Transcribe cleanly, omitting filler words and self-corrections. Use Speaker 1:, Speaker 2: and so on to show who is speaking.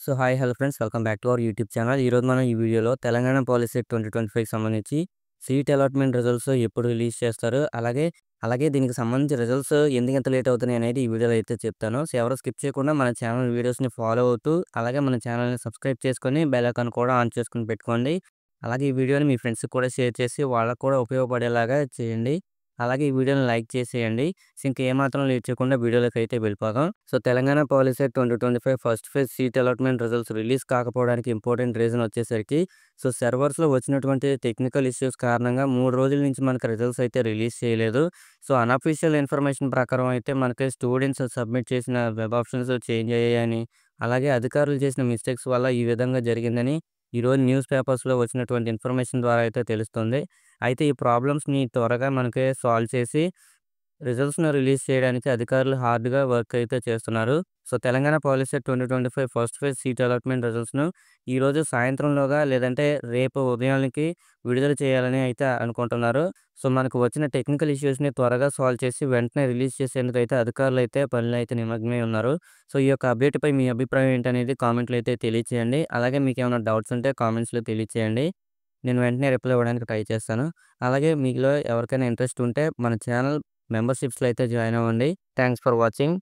Speaker 1: So hi hello friends welcome back to our YouTube channel. ఈరోజు మనం ఈ వీడియోలో తెలంగాణ పాలిసీ 2025కి సంబంధించి సీట్ అలాట్మెంట్ రిజల్ట్స్ ఎప్పుడు రిలీజ్ చేస్తారు, అలాగే దీనికి సంబంధించి రిజల్ట్స్ ఎందుకు ఎంత లేట్ అవుతున్నాయి అనేది ఈ వీడియోలో అయితే చెప్తాను. సో ఎవరు స్కిప్ చేయకుండా మన ఛానల్ వీడియోస్ని ఫాలో అవుతూ అలాగే మన ఛానల్ని సబ్స్క్రైబ్ చేసుకొని బెల్ ఐకాన్ కూడా ఆన్ చేసుకుని పెట్టుకోండి. అలాగే ఈ వీడియోని మీ ఫ్రెండ్స్కి కూడా షేర్ చేసి వాళ్ళకు కూడా ఉపయోగపడేలాగా చేయండి. అలాగే ఈ వీడియోని లైక్ చేసేయండి. సో ఇంక ఏమాత్రం లేట్ చేయకుండా వీడియోలోకి అయితే వెళ్ళిపోదాం. So Telangana POLYCET 2025 first phase seat allotment results release కాకపోవడానికి ఇంపార్టెంట్ రీజన్ వచ్చేసరికి సర్వర్స్‌లో వచ్చినటువంటి టెక్నికల్ ఇష్యూస్ కారణంగా 3 రోజుల నుంచి మనకు రిజల్ట్స్ అయితే రిలీజ్ చేయలేదు. సో అన్‌అఫీషియల్ ఇన్ఫర్మేషన్ ప్రకారం అయితే మనకి స్టూడెంట్స్ సబ్మిట్ చేసిన వెబ్ ఆప్షన్స్ చేంజ్ అయ్యాయని, అలాగే అధికారులు చేసిన మిస్టేక్స్ వల్ల ఈ విధంగా జరిగిందని ఈరోజు న్యూస్ పేపర్స్‌లో వచ్చినటువంటి ఇన్ఫర్మేషన్ ద్వారా అయితే తెలుస్తుంది. అయితే ఈ ప్రాబ్లమ్స్‌ని త్వరగా మనకి సాల్వ్ చేసి రిజల్ట్స్‌ని రిలీజ్ చేయడానికి అధికారులు హార్డ్‌గా వర్క్ అయితే చేస్తున్నారు. So Telangana POLYCET 2025 first phase seat allotment రిజల్ట్స్‌ను ఈరోజు సాయంత్రంలోగా లేదంటే రేపు ఉదయానికి విడుదల చేయాలని అయితే అనుకుంటున్నారు. సో మనకు వచ్చిన టెక్నికల్ ఇష్యూస్‌ని త్వరగా సాల్వ్ చేసి వెంటనే రిలీజ్ చేసేందుకు అయితే అధికారులు అయితే పనిలో అయితే నిమగ్నమై ఉన్నారు. సో ఈ యొక్క అప్డేట్‌పై మీ అభిప్రాయం ఏంటనేది కామెంట్‌లో అయితే తెలియచేయండి. అలాగే మీకేమైనా డౌట్స్ ఉంటే కామెంట్స్‌లో తెలియచేయండి. నేను వెంటనే రిప్లై ఇవ్వడానికి ట్రై చేస్తాను. అలాగే మీలో ఎవరికైనా ఇంట్రెస్ట్ ఉంటే మన ఛానల్ మెంబర్‌షిప్స్‌లో అయితే జాయిన్ అవ్వండి. Thanks for watching.